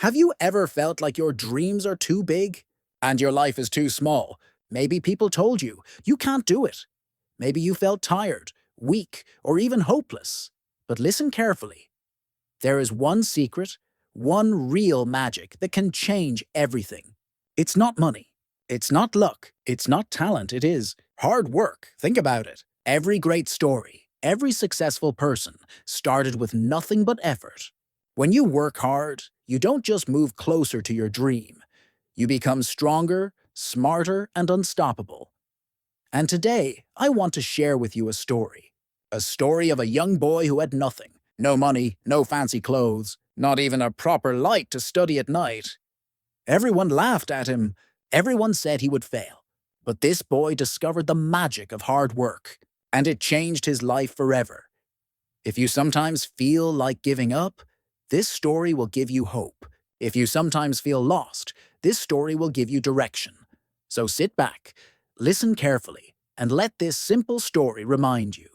Have you ever felt like your dreams are too big and your life is too small? Maybe people told you you can't do it. Maybe you felt tired, weak, or even hopeless. But listen carefully. There is one secret, one real magic that can change everything. It's not money. It's not luck. It's not talent. It is hard work. Think about it. Every great story, every successful person started with nothing but effort. When you work hard, you don't just move closer to your dream. You become stronger, smarter, and unstoppable. And today, I want to share with you a story. A story of a young boy who had nothing. No money, no fancy clothes, not even a proper light to study at night. Everyone laughed at him. Everyone said he would fail. But this boy discovered the magic of hard work, and it changed his life forever. If you sometimes feel like giving up, this story will give you hope. If you sometimes feel lost, this story will give you direction. So sit back, listen carefully, and let this simple story remind you.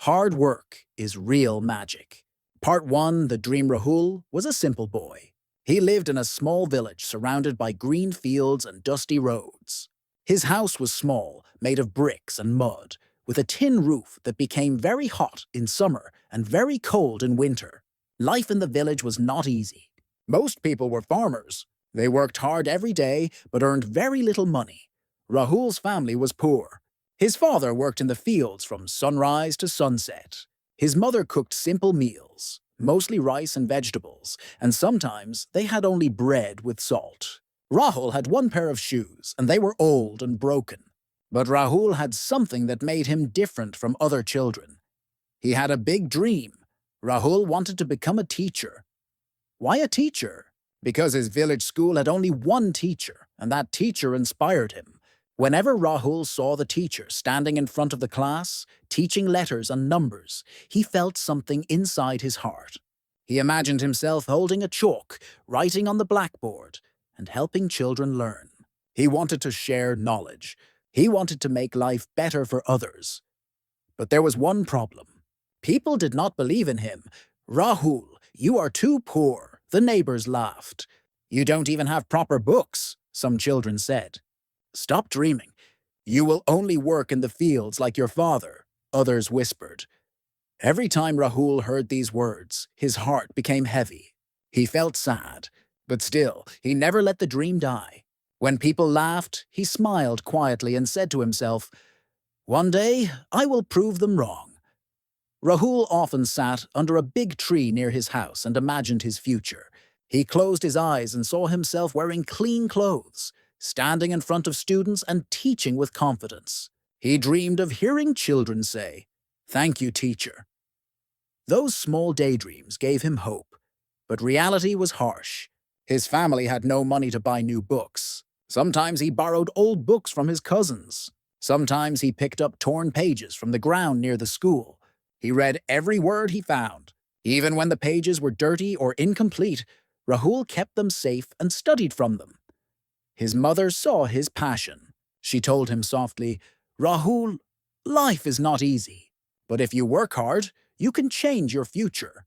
Hard work is real magic. Part 1, The Dream. Rahul was a simple boy. He lived in a small village surrounded by green fields and dusty roads. His house was small, made of bricks and mud, with a tin roof that became very hot in summer and very cold in winter. Life in the village was not easy. Most people were farmers. They worked hard every day but earned very little money. Rahul's family was poor. His father worked in the fields from sunrise to sunset. His mother cooked simple meals, mostly rice and vegetables, and sometimes they had only bread with salt. Rahul had one pair of shoes, and they were old and broken. But Rahul had something that made him different from other children. He had a big dream. Rahul wanted to become a teacher. Why a teacher? Because his village school had only one teacher, and that teacher inspired him. Whenever Rahul saw the teacher standing in front of the class, teaching letters and numbers, he felt something inside his heart. He imagined himself holding a chalk, writing on the blackboard, and helping children learn. He wanted to share knowledge. He wanted to make life better for others. But there was one problem. People did not believe in him. "Rahul, you are too poor," the neighbors laughed. "You don't even have proper books," some children said. "Stop dreaming. You will only work in the fields like your father," others whispered. Every time Rahul heard these words, his heart became heavy. He felt sad, but still, he never let the dream die. When people laughed, he smiled quietly and said to himself, "One day, I will prove them wrong." Rahul often sat under a big tree near his house and imagined his future. He closed his eyes and saw himself wearing clean clothes, standing in front of students and teaching with confidence. He dreamed of hearing children say, "Thank you, teacher." Those small daydreams gave him hope, but reality was harsh. His family had no money to buy new books. Sometimes he borrowed old books from his cousins. Sometimes he picked up torn pages from the ground near the school. He read every word he found. Even when the pages were dirty or incomplete, Rahul kept them safe and studied from them. His mother saw his passion. She told him softly, "Rahul, life is not easy, but if you work hard, you can change your future."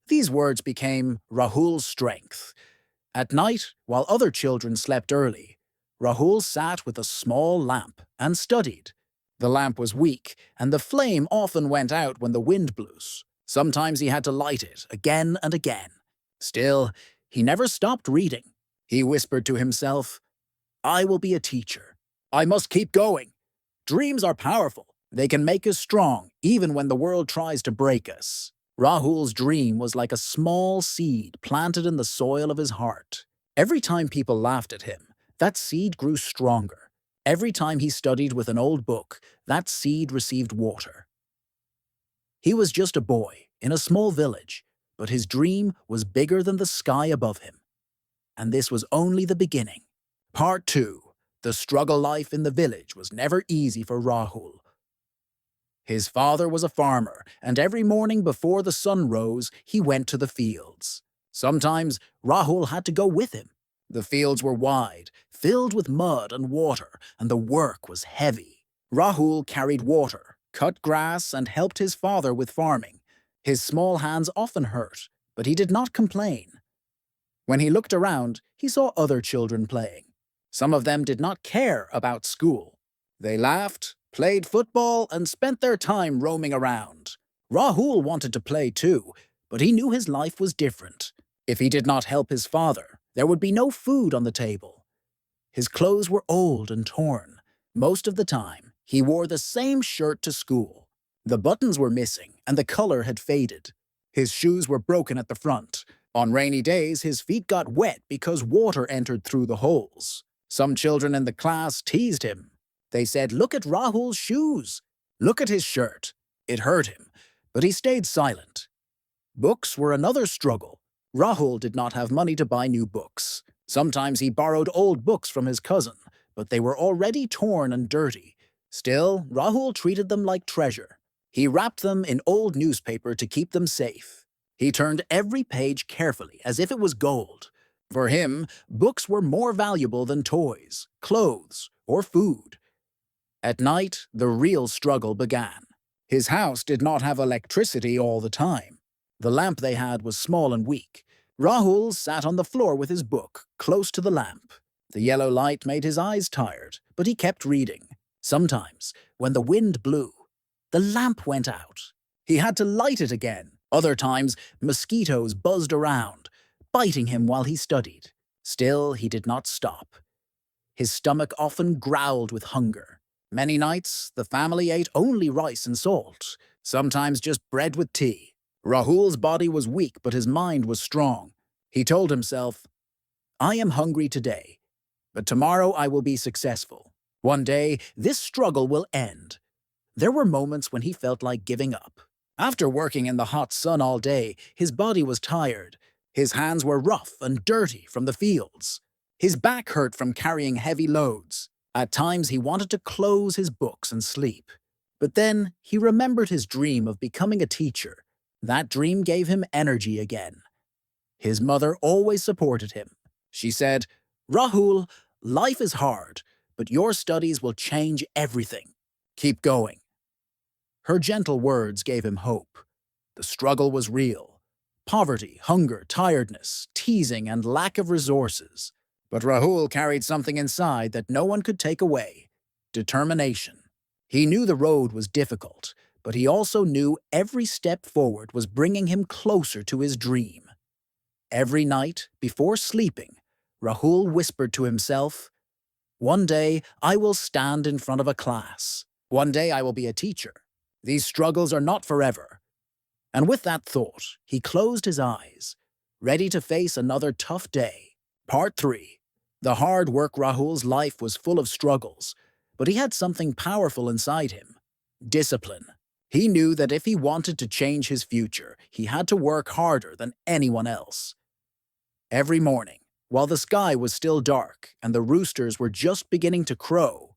These words became Rahul's strength. At night, while other children slept early, Rahul sat with a small lamp and studied. The lamp was weak, and the flame often went out when the wind blew. Sometimes he had to light it again and again. Still, he never stopped reading. He whispered to himself, "I will be a teacher. I must keep going. Dreams are powerful. They can make us strong, even when the world tries to break us." Rahul's dream was like a small seed planted in the soil of his heart. Every time people laughed at him, that seed grew stronger. Every time he studied with an old book, that seed received water. He was just a boy in a small village, but his dream was bigger than the sky above him. And this was only the beginning. Part 2. The struggle life in the village was never easy for Rahul. His father was a farmer, and every morning before the sun rose, he went to the fields. Sometimes Rahul had to go with him. The fields were wide, filled with mud and water, and the work was heavy. Rahul carried water, cut grass, and helped his father with farming. His small hands often hurt, but he did not complain. When he looked around, he saw other children playing. Some of them did not care about school. They laughed, played football, and spent their time roaming around. Rahul wanted to play too, but he knew his life was different. If he did not help his father, there would be no food on the table. His clothes were old and torn. Most of the time, he wore the same shirt to school. The buttons were missing, and the color had faded. His shoes were broken at the front. On rainy days, his feet got wet because water entered through the holes. Some children in the class teased him. They said, "Look at Rahul's shoes. Look at his shirt." It hurt him, but he stayed silent. Books were another struggle. Rahul did not have money to buy new books. Sometimes he borrowed old books from his cousin, but they were already torn and dirty. Still, Rahul treated them like treasure. He wrapped them in old newspaper to keep them safe. He turned every page carefully, as if it was gold. For him, books were more valuable than toys, clothes, or food. At night, the real struggle began. His house did not have electricity all the time. The lamp they had was small and weak. Rahul sat on the floor with his book, close to the lamp. The yellow light made his eyes tired, but he kept reading. Sometimes, when the wind blew, the lamp went out. He had to light it again. Other times, mosquitoes buzzed around, biting him while he studied. Still, he did not stop. His stomach often growled with hunger. Many nights, the family ate only rice and salt, sometimes just bread with tea. Rahul's body was weak, but his mind was strong. He told himself, "I am hungry today, but tomorrow I will be successful. One day, this struggle will end." There were moments when he felt like giving up. After working in the hot sun all day, his body was tired. His hands were rough and dirty from the fields. His back hurt from carrying heavy loads. At times, he wanted to close his books and sleep. But then, he remembered his dream of becoming a teacher. That dream gave him energy again. His mother always supported him. She said, "Rahul, life is hard, but your studies will change everything. Keep going." Her gentle words gave him hope. The struggle was real. Poverty, hunger, tiredness, teasing, and lack of resources. But Rahul carried something inside that no one could take away: determination. He knew the road was difficult, but he also knew every step forward was bringing him closer to his dream. Every night, before sleeping, Rahul whispered to himself, "One day I will stand in front of a class. One day I will be a teacher. These struggles are not forever." And with that thought, he closed his eyes, ready to face another tough day. Part 3. The hard work Rahul's life was full of struggles, but he had something powerful inside him: discipline. He knew that if he wanted to change his future, he had to work harder than anyone else. Every morning, while the sky was still dark and the roosters were just beginning to crow,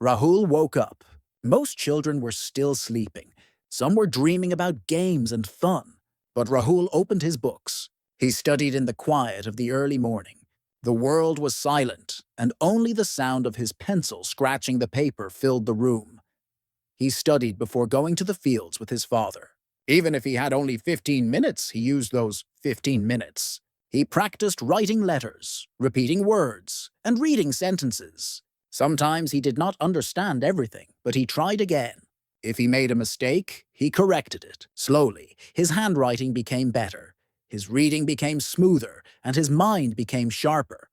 Rahul woke up. Most children were still sleeping. Some were dreaming about games and fun. But Rahul opened his books. He studied in the quiet of the early morning. The world was silent, and only the sound of his pencil scratching the paper filled the room. He studied before going to the fields with his father. Even if he had only 15 minutes, he used those 15 minutes. He practiced writing letters, repeating words, and reading sentences. Sometimes he did not understand everything, but he tried again. If he made a mistake, he corrected it. Slowly, his handwriting became better. His reading became smoother, and his mind became sharper.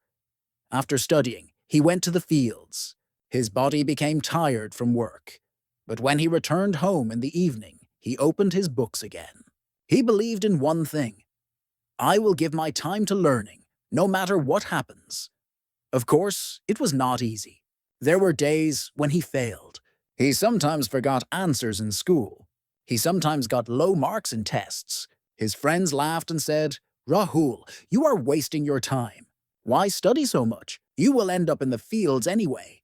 After studying, he went to the fields. His body became tired from work. But when he returned home in the evening, he opened his books again. He believed in one thing: "I will give my time to learning, no matter what happens." Of course, it was not easy. There were days when he failed. He sometimes forgot answers in school. He sometimes got low marks in tests. His friends laughed and said, "Rahul, you are wasting your time. Why study so much? You will end up in the fields anyway."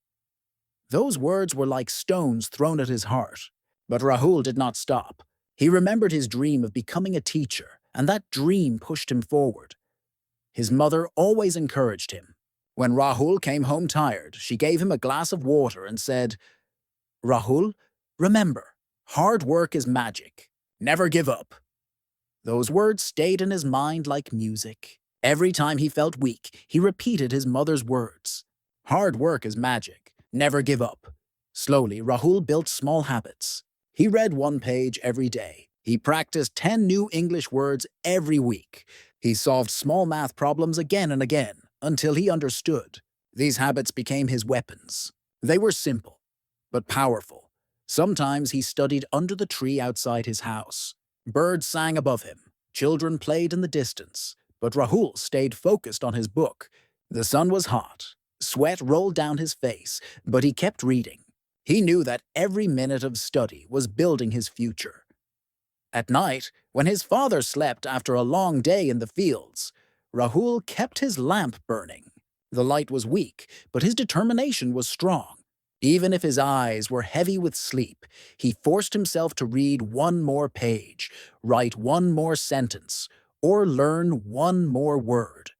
Those words were like stones thrown at his heart. But Rahul did not stop. He remembered his dream of becoming a teacher, and that dream pushed him forward. His mother always encouraged him. When Rahul came home tired, she gave him a glass of water and said, "Rahul, remember, hard work is magic. Never give up." Those words stayed in his mind like music. Every time he felt weak, he repeated his mother's words. Hard work is magic. Never give up. Slowly, Rahul built small habits. He read one page every day. He practiced 10 new English words every week. He solved small math problems again and again until he understood. These habits became his weapons. They were simple, but powerful. Sometimes he studied under the tree outside his house. Birds sang above him. Children played in the distance. But Rahul stayed focused on his book. The sun was hot. Sweat rolled down his face, but he kept reading. He knew that every minute of study was building his future. At night, when his father slept after a long day in the fields, Rahul kept his lamp burning. The light was weak, but his determination was strong. Even if his eyes were heavy with sleep, he forced himself to read one more page, write one more sentence, or learn one more word.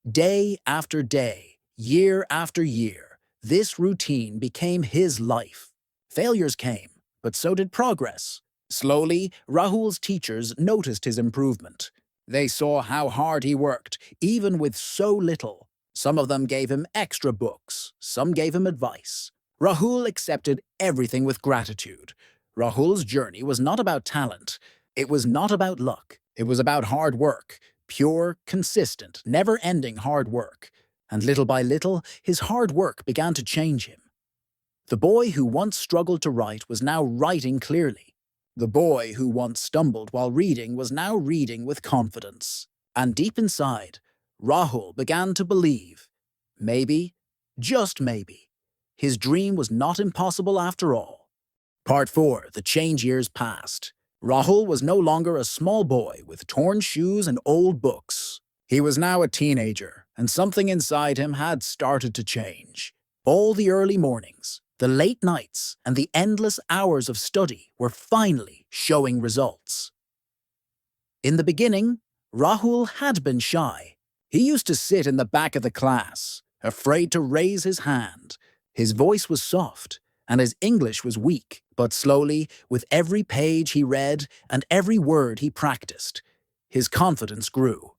Day after day, year after year, this routine became his life. Failures came, but so did progress. Slowly, Rahul's teachers noticed his improvement. They saw how hard he worked, even with so little. Some of them gave him extra books, some gave him advice. Rahul accepted everything with gratitude. Rahul's journey was not about talent. It was not about luck. It was about hard work, pure, consistent, never-ending hard work. And little by little, his hard work began to change him. The boy who once struggled to write was now writing clearly. The boy who once stumbled while reading was now reading with confidence. And deep inside, Rahul began to believe, maybe, just maybe, his dream was not impossible after all. Part 4. The change years passed. Rahul was no longer a small boy with torn shoes and old books. He was now a teenager, and something inside him had started to change. All the early mornings, the late nights, and the endless hours of study were finally showing results. In the beginning, Rahul had been shy. He used to sit in the back of the class, afraid to raise his hand. His voice was soft, and his English was weak. But slowly, with every page he read and every word he practiced, his confidence grew.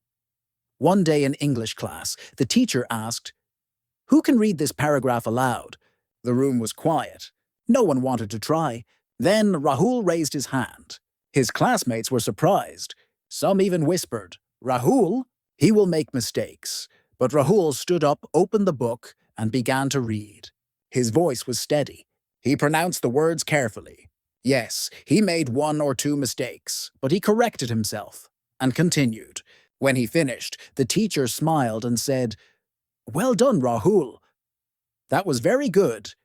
One day in English class, the teacher asked, "Who can read this paragraph aloud?" The room was quiet. No one wanted to try. Then Rahul raised his hand. His classmates were surprised. Some even whispered, "Rahul, he will make mistakes." But Rahul stood up, opened the book, and began to read. His voice was steady. He pronounced the words carefully. Yes, he made one or two mistakes, but he corrected himself and continued. When he finished, the teacher smiled and said, "Well done, Rahul. That was very good."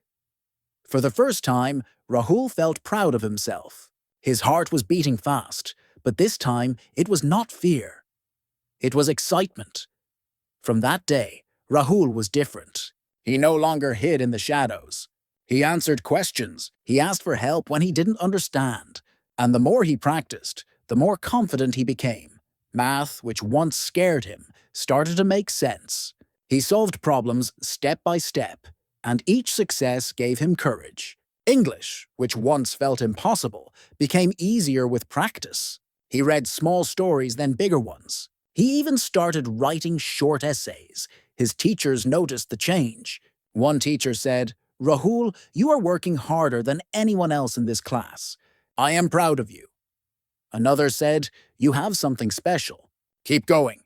For the first time, Rahul felt proud of himself. His heart was beating fast, but this time it was not fear. It was excitement. From that day, Rahul was different. He no longer hid in the shadows. He answered questions. He asked for help when he didn't understand. And the more he practiced, the more confident he became. Math, which once scared him, started to make sense. He solved problems step by step, and each success gave him courage. English, which once felt impossible, became easier with practice. He read small stories, then bigger ones. He even started writing short essays. His teachers noticed the change. One teacher said, "Rahul, you are working harder than anyone else in this class. I am proud of you." Another said, "You have something special. Keep going."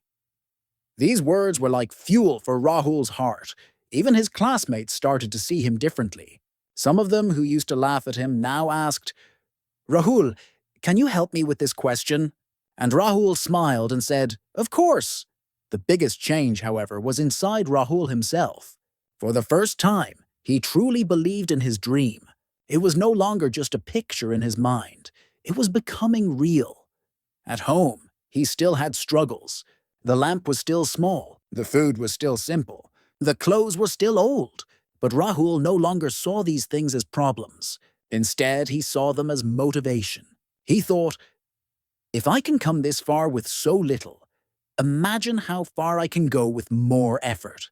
These words were like fuel for Rahul's heart. Even his classmates started to see him differently. Some of them who used to laugh at him now asked, "Rahul, can you help me with this question?" And Rahul smiled and said, "Of course." The biggest change, however, was inside Rahul himself. For the first time, he truly believed in his dream. It was no longer just a picture in his mind. It was becoming real. At home, he still had struggles. The lamp was still small. The food was still simple. The clothes were still old. But Rahul no longer saw these things as problems. Instead, he saw them as motivation. He thought, if I can come this far with so little, imagine how far I can go with more effort.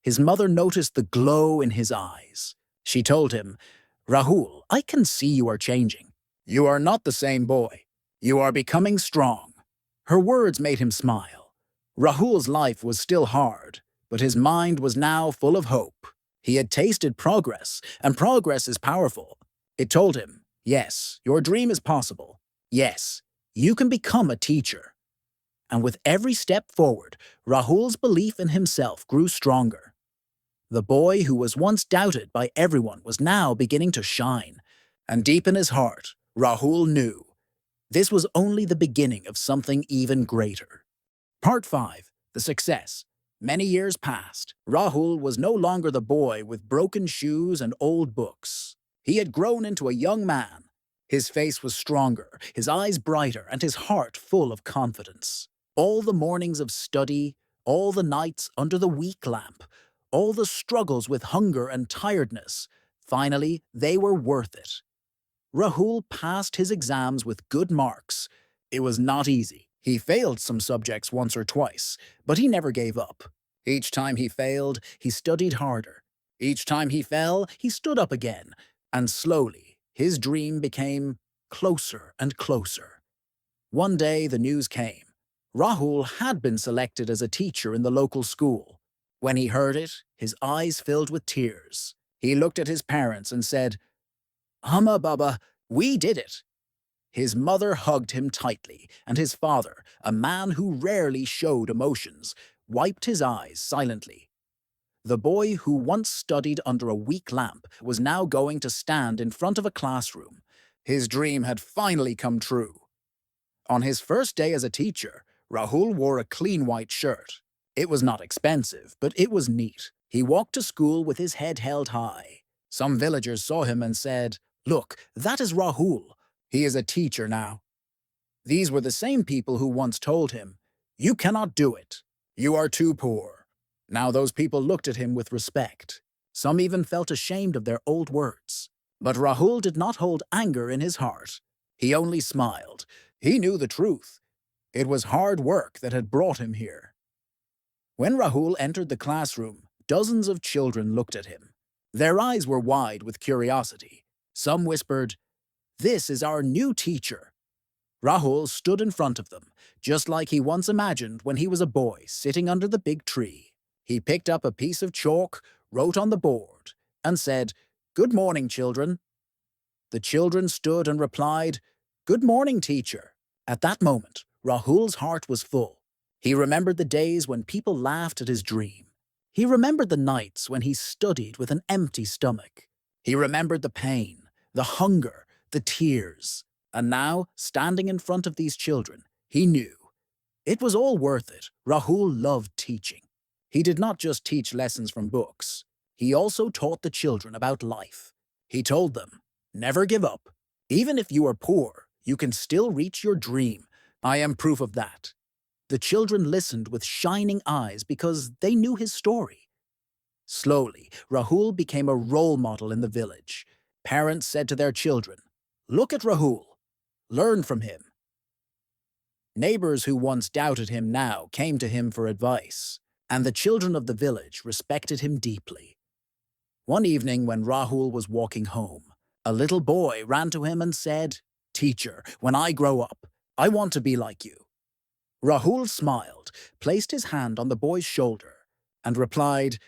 His mother noticed the glow in his eyes. She told him, "Rahul, I can see you are changing. You are not the same boy. You are becoming strong." Her words made him smile. Rahul's life was still hard, but his mind was now full of hope. He had tasted progress, and progress is powerful. It told him, yes, your dream is possible. Yes, you can become a teacher. And with every step forward, Rahul's belief in himself grew stronger. The boy who was once doubted by everyone was now beginning to shine. And deep in his heart, Rahul knew this was only the beginning of something even greater. Part 5. The Success. Many years passed. Rahul was no longer the boy with broken shoes and old books. He had grown into a young man. His face was stronger, his eyes brighter, and his heart full of confidence. All the mornings of study, all the nights under the weak lamp, all the struggles with hunger and tiredness, finally, they were worth it. Rahul passed his exams with good marks. It was not easy. He failed some subjects once or twice, but he never gave up. Each time he failed, he studied harder. Each time he fell, he stood up again, and slowly, his dream became closer and closer. One day, the news came. Rahul had been selected as a teacher in the local school. When he heard it, his eyes filled with tears. He looked at his parents and said, "Amma Baba, we did it." His mother hugged him tightly, and his father, a man who rarely showed emotions, wiped his eyes silently. The boy who once studied under a weak lamp was now going to stand in front of a classroom. His dream had finally come true. On his first day as a teacher, Rahul wore a clean white shirt. It was not expensive, but it was neat. He walked to school with his head held high. Some villagers saw him and said, "Look, that is Rahul. He is a teacher now." These were the same people who once told him, "You cannot do it. You are too poor." Now those people looked at him with respect. Some even felt ashamed of their old words. But Rahul did not hold anger in his heart. He only smiled. He knew the truth. It was hard work that had brought him here. When Rahul entered the classroom, dozens of children looked at him. Their eyes were wide with curiosity. Some whispered, "This is our new teacher." Rahul stood in front of them, just like he once imagined when he was a boy sitting under the big tree. He picked up a piece of chalk, wrote on the board, and said, "Good morning, children." The children stood and replied, "Good morning, teacher." At that moment, Rahul's heart was full. He remembered the days when people laughed at his dream. He remembered the nights when he studied with an empty stomach. He remembered the pain, the hunger, the tears. And now, standing in front of these children, he knew. It was all worth it. Rahul loved teaching. He did not just teach lessons from books. He also taught the children about life. He told them, "Never give up. Even if you are poor, you can still reach your dream. I am proof of that." The children listened with shining eyes because they knew his story. Slowly, Rahul became a role model in the village. Parents said to their children, "Look at Rahul. Learn from him." Neighbors who once doubted him now came to him for advice, and the children of the village respected him deeply. One evening when Rahul was walking home, a little boy ran to him and said, "Teacher, when I grow up, I want to be like you." Rahul smiled, placed his hand on the boy's shoulder, and replied,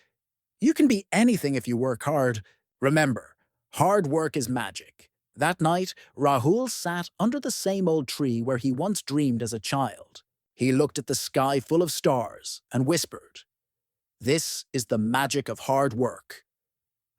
"You can be anything if you work hard. Remember, hard work is magic." That night, Rahul sat under the same old tree where he once dreamed as a child. He looked at the sky full of stars and whispered, "This is the magic of hard work."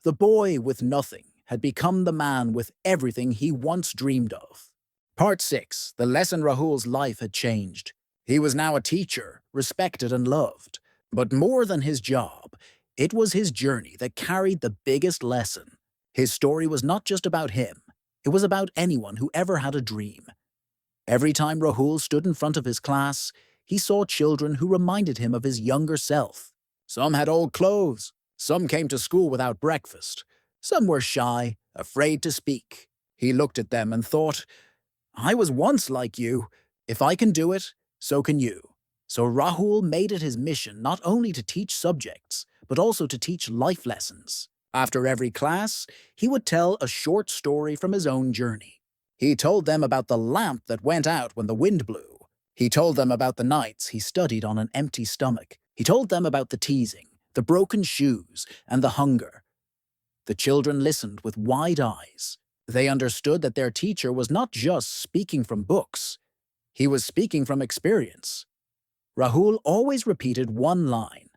The boy with nothing had become the man with everything he once dreamed of. Part 6. The lesson Rahul's life had changed. He was now a teacher, respected and loved. But more than his job, it was his journey that carried the biggest lesson. His story was not just about him. It was about anyone who ever had a dream. Every time Rahul stood in front of his class, he saw children who reminded him of his younger self. Some had old clothes. Some came to school without breakfast. Some were shy, afraid to speak. He looked at them and thought, "I was once like you. If I can do it, so can you." So Rahul made it his mission not only to teach subjects, but also to teach life lessons. After every class, he would tell a short story from his own journey. He told them about the lamp that went out when the wind blew. He told them about the nights he studied on an empty stomach. He told them about the teasing, the broken shoes, and the hunger. The children listened with wide eyes. They understood that their teacher was not just speaking from books. He was speaking from experience. Rahul always repeated one line.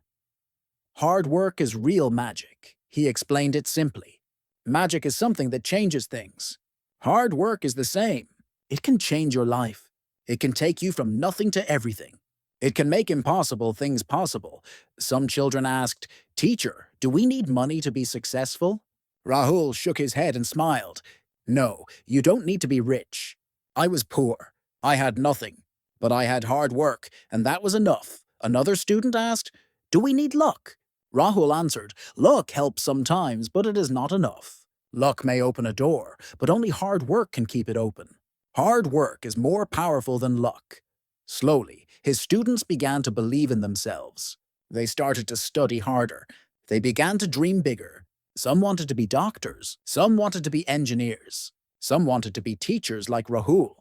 Hard work is real magic. He explained it simply. Magic is something that changes things. Hard work is the same. It can change your life. It can take you from nothing to everything. It can make impossible things possible. Some children asked, "Teacher, do we need money to be successful?" Rahul shook his head and smiled. "No, you don't need to be rich. I was poor. I had nothing. But I had hard work, and that was enough." Another student asked, "Do we need luck?" Rahul answered, "Luck helps sometimes, but it is not enough. Luck may open a door, but only hard work can keep it open. Hard work is more powerful than luck." Slowly, his students began to believe in themselves. They started to study harder. They began to dream bigger. Some wanted to be doctors. Some wanted to be engineers. Some wanted to be teachers like Rahul.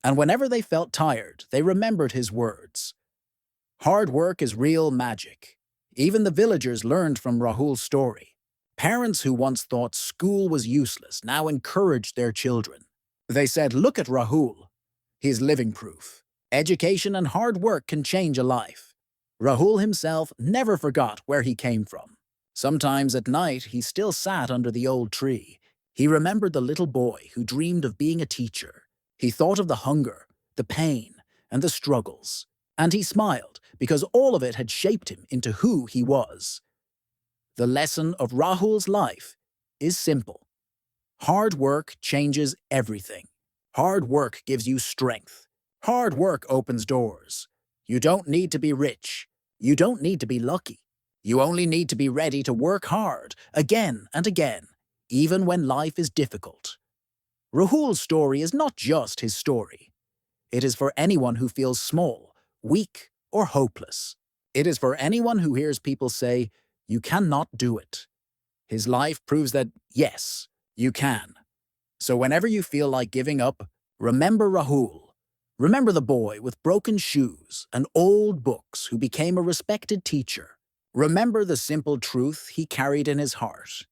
And whenever they felt tired, they remembered his words. Hard work is real magic. Even the villagers learned from Rahul's story. Parents who once thought school was useless now encouraged their children. They said, "Look at Rahul. He's living proof. Education and hard work can change a life." Rahul himself never forgot where he came from. Sometimes at night, he still sat under the old tree. He remembered the little boy who dreamed of being a teacher. He thought of the hunger, the pain, and the struggles. And he smiled because all of it had shaped him into who he was. The lesson of Rahul's life is simple. Hard work changes everything. Hard work gives you strength. Hard work opens doors. You don't need to be rich. You don't need to be lucky. You only need to be ready to work hard again and again, even when life is difficult. Rahul's story is not just his story. It is for anyone who feels small, weak, or hopeless. It is for anyone who hears people say, "You cannot do it." His life proves that, yes, you can. So whenever you feel like giving up, remember Rahul. Remember the boy with broken shoes and old books who became a respected teacher. Remember the simple truth he carried in his heart.